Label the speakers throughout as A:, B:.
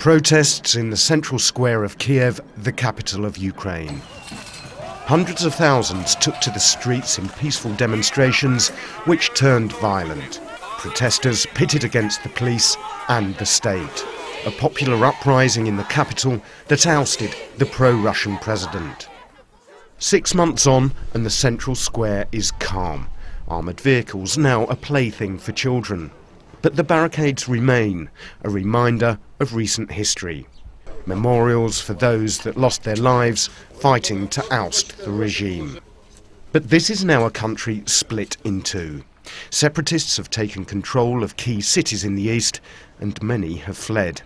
A: Protests in the central square of Kiev, the capital of Ukraine. Hundreds of thousands took to the streets in peaceful demonstrations which turned violent. Protesters pitted against the police and the state. A popular uprising in the capital that ousted the pro-Russian president. 6 months on and the central square is calm. Armoured vehicles now a plaything for children. But the barricades remain, a reminder of recent history. Memorials for those that lost their lives fighting to oust the regime. But this is now a country split in two. Separatists have taken control of key cities in the east and many have fled.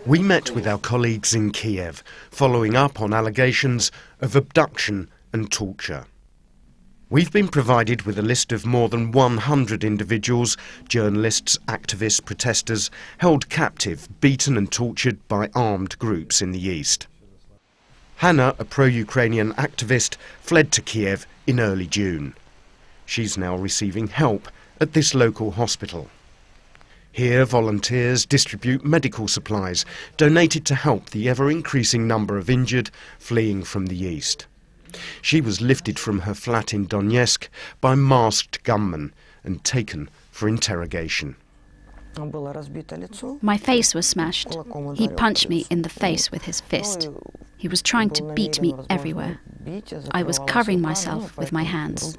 A: We met with our colleagues in Kiev, following up on allegations of abduction and torture. We've been provided with a list of more than 100 individuals, journalists, activists, protesters, held captive, beaten and tortured by armed groups in the east. Hannah, a pro-Ukrainian activist, fled to Kiev in early June. She's now receiving help at this local hospital. Here, volunteers distribute medical supplies donated to help the ever-increasing number of injured fleeing from the east. She was lifted from her flat in Donetsk by masked gunmen and taken for interrogation.
B: My face was smashed. He punched me in the face with his fist. He was trying to beat me everywhere. I was covering myself with my hands.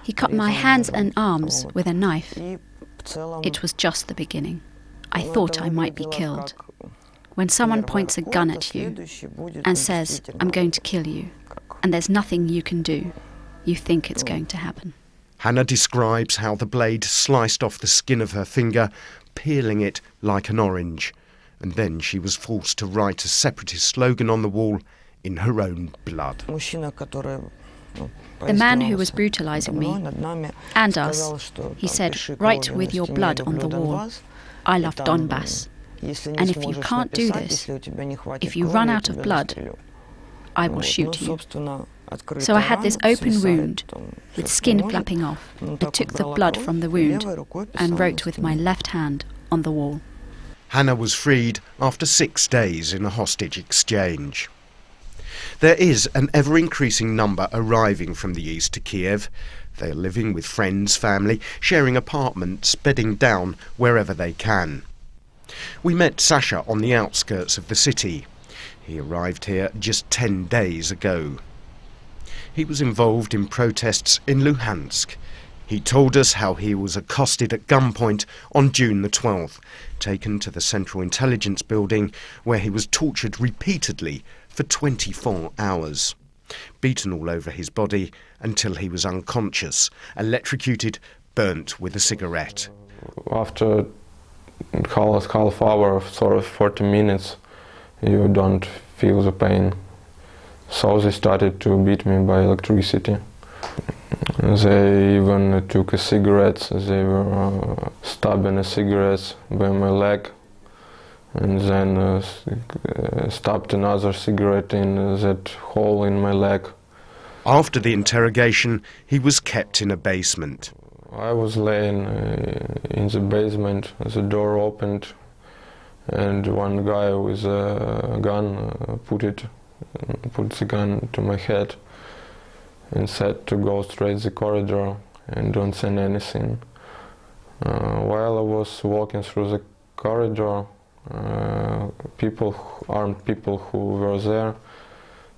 B: He cut my hands and arms with a knife. It was just the beginning. I thought I might be killed. When someone points a gun at you and says, "I'm going to kill you," and there's nothing you can do, you think it's going to happen.
A: Hannah describes how the blade sliced off the skin of her finger, peeling it like an orange. And then she was forced to write a separatist slogan on the wall in her own blood.
B: The man who was brutalizing me and us, he said, "Write with your blood on the wall, I love Donbass. And if you can't do this, if you run out of blood, I will shoot you." So I had this open wound with skin flapping off. I took the blood from the wound and wrote with my left hand on the wall.
A: Hannah was freed after 6 days in a hostage exchange. There is an ever-increasing number arriving from the east to Kiev. They are living with friends, family, sharing apartments, bedding down wherever they can. We met Sasha on the outskirts of the city. He arrived here just 10 days ago. He was involved in protests in Luhansk. He told us how he was accosted at gunpoint on June the 12th, taken to the Central Intelligence Building, where he was tortured repeatedly for 24 hours. Beaten all over his body until he was unconscious, electrocuted, burnt with a cigarette.
C: After half hour, sort of 40 minutes, you don't feel the pain. So they started to beat me by electricity. They even took cigarettes. They were stabbing cigarettes by my leg, and then stabbed another cigarette in that hole in my leg.
A: After the interrogation, he was kept in a basement.
C: I was laying in the basement. The door opened, and one guy with a gun put the gun to my head and said to go straight the corridor and don't say anything. While I was walking through the corridor, armed people who were there,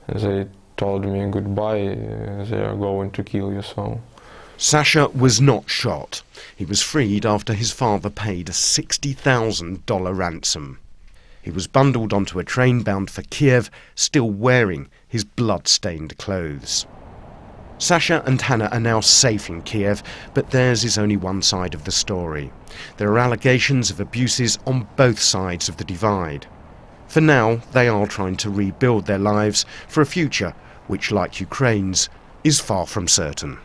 C: they told me goodbye, they are going to kill you. So
A: Sasha was not shot. He was freed after his father paid a $60,000 ransom. He was bundled onto a train bound for Kiev, still wearing his blood-stained clothes. Sasha and Hannah are now safe in Kiev, but theirs is only one side of the story. There are allegations of abuses on both sides of the divide. For now, they are trying to rebuild their lives for a future which, like Ukraine's, is far from certain.